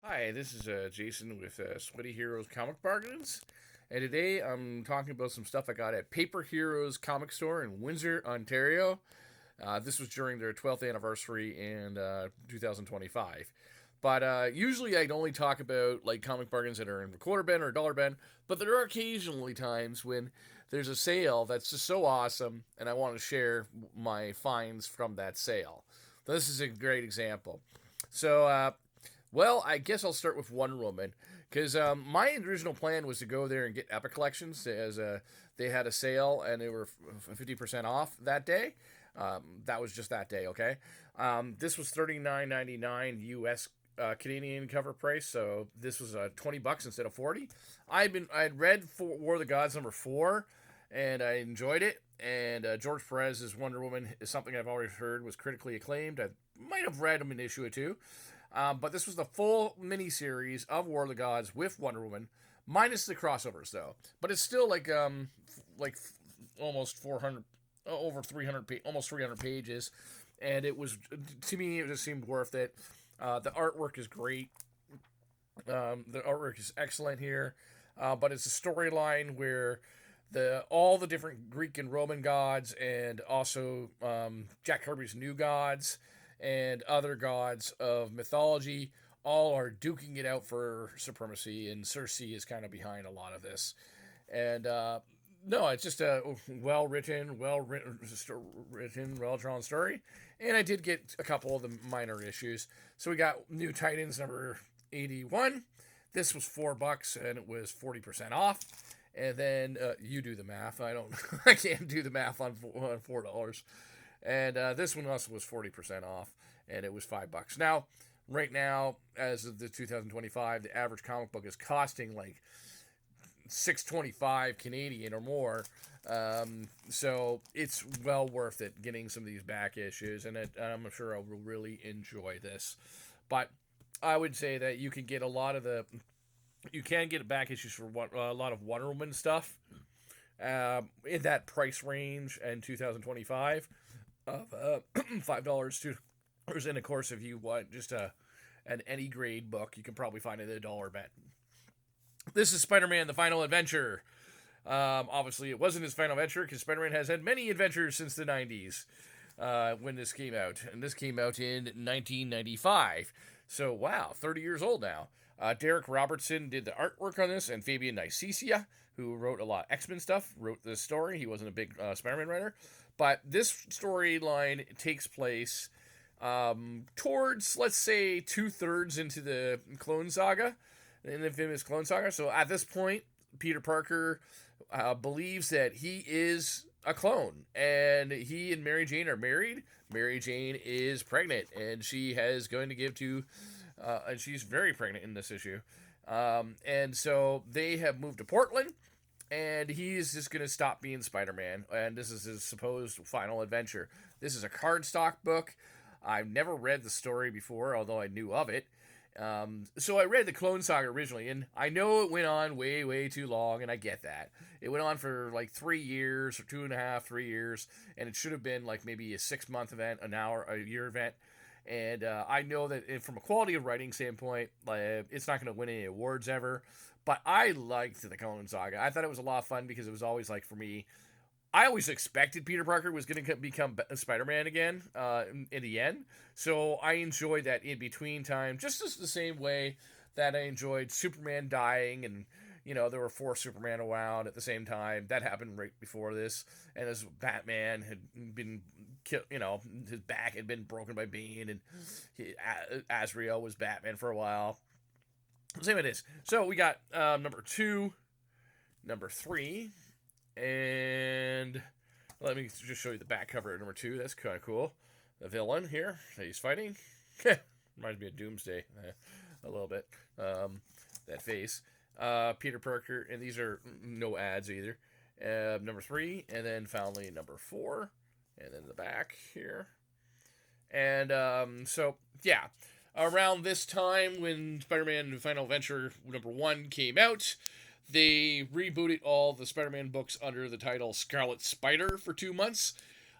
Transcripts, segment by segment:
Hi, this is Jason with Sweaty Heroes Comic Bargains, and today I'm talking about some stuff I got at Paper Heroes Comic Store in Windsor, Ontario. This was during their 12th anniversary in 2025. But usually I'd only talk about like comic bargains that are in a quarter bin or a dollar bin, but there are occasionally times when there's a sale that's just so awesome, and I want to share my finds from that sale. This is a great example. So, I guess I'll start with Wonder Woman because my original plan was to go there and get Epic Collections as they had a sale and they were 50% off that day. That was just that day, okay? This was $39.99 US Canadian cover price, so this was $20 instead of 40. I'd read War of the Gods #4, and I enjoyed it. And George Perez's Wonder Woman is something I've always heard was critically acclaimed. I might have read him an issue or two. But this was the full miniseries of War of the Gods with Wonder Woman, minus the crossovers though. But it's still like almost 400, over 300, almost 300 pages, and it was, to me it just seemed worth it. The artwork is great. The artwork is excellent here, but it's a storyline where the all the different Greek and Roman gods, and also Jack Kirby's new gods and other gods of mythology all are duking it out for supremacy, and Cersei is kind of behind a lot of this. And no, it's just a written, well drawn story. And I did get a couple of the minor issues. So we got New Titans number 81. This was $4 and it was 40% off. And then you do the math. I don't. I can't do the math on $4. And this one also was 40% off, and it was $5. Now, right now, as of the 2025, the average comic book is costing like 625 Canadian or more. So it's well worth it getting some of these back issues, and I'm sure I will really enjoy this. But I would say that you can get you can get back issues for a lot of Wonder Woman stuff in that price range in 2025 of $5 to, and of course, if you want just an any grade book, you can probably find it at a dollar bet. This is Spider-Man: The Final Adventure. Obviously, it wasn't his final adventure because Spider-Man has had many adventures since the 90s when this came out, and this came out in 1995. So wow, 30 years old now. Derek Robertson did the artwork on this, and Fabian Nicicia, who wrote a lot of X-Men stuff, wrote this story. He wasn't a big Spider-Man writer, but this storyline takes place towards, let's say, 2/3 into the Clone Saga, in the famous Clone Saga. So at this point, Peter Parker believes that he is a clone, and he and Mary Jane are married. Mary Jane is pregnant, and she has going to give to, and she's very pregnant in this issue. And so they have moved to Portland, and he's just going to stop being Spider-Man, and this is his supposed final adventure. This is a cardstock book. I've never read the story before, although I knew of it. So I read the Clone Saga originally, and I know it went on way, way too long, and I get that. It went on for like 3 years, or 2.5, 3 years, and it should have been like maybe a 6 month event, a year event. And I know that from a quality of writing standpoint, it's not going to win any awards ever. But I liked the Clone Saga. I thought it was a lot of fun because it was always like, for me, I always expected Peter Parker was going to become Spider-Man again in the end. So I enjoyed that in between time, just as the same way that I enjoyed Superman dying, and there were 4 Superman around at the same time. That happened right before this, and as Batman had been killed, his back had been broken by Bane, and Azrael was Batman for a while. Same it is. So we got number 2, number 3, and let me just show you the back cover of number 2. That's kind of cool. The villain here that he's fighting reminds me of Doomsday a little bit. That face. Peter Parker, and these are no ads either. Number 3, and then finally number 4, and then the back here. And so yeah, around this time when Spider-Man: Final Adventure #1 came out, they rebooted all the Spider-Man books under the title Scarlet Spider for 2 months.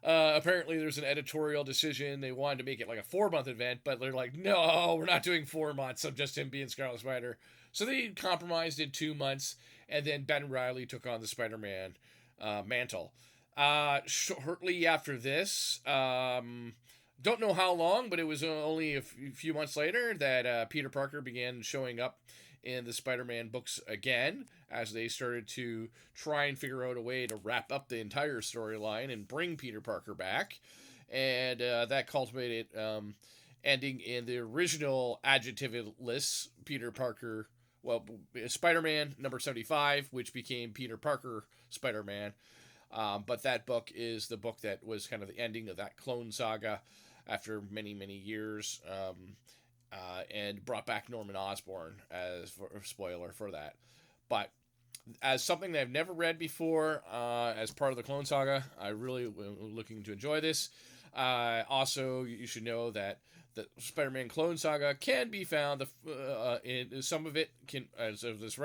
Apparently, there's an editorial decision. They wanted to make it like a 4 month event, but they're like, no, we're not doing 4 months of just him being Scarlet Spider. So they compromised in 2 months, and then Ben Riley took on the Spider Man mantle. Shortly after this, don't know how long, but it was only a few months later that Peter Parker began showing up in the Spider-Man books again, as they started to try and figure out a way to wrap up the entire storyline and bring Peter Parker back. And that culminated ending in the original adjectiveless Peter Parker, well, Spider-Man number 75, which became Peter Parker Spider-Man. But that book is the book that was kind of the ending of that clone saga after many, many years. And brought back Norman Osborn as a spoiler for that. But as something that I've never read before, as part of the Clone Saga, I really am looking to enjoy this. Also, you should know that the Spider-Man Clone Saga can be found. In some of it can, as of this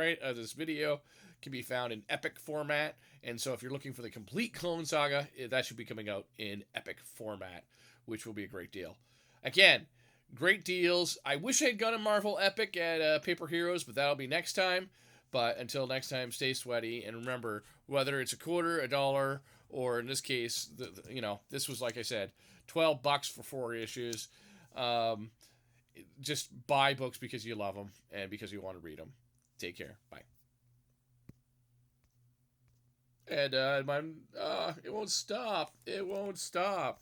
video, can be found in epic format. And so, if you're looking for the complete Clone Saga, that should be coming out in epic format, which will be a great deal. Again, great deals. I wish I had got a Marvel Epic at Paper Heroes, but that'll be next time. But until next time, stay sweaty. And remember, whether it's a quarter, a dollar, or in this case, this was, like I said, $12 for 4 issues. Just buy books because you love them and because you want to read them. Take care. Bye. And it won't stop. It won't stop.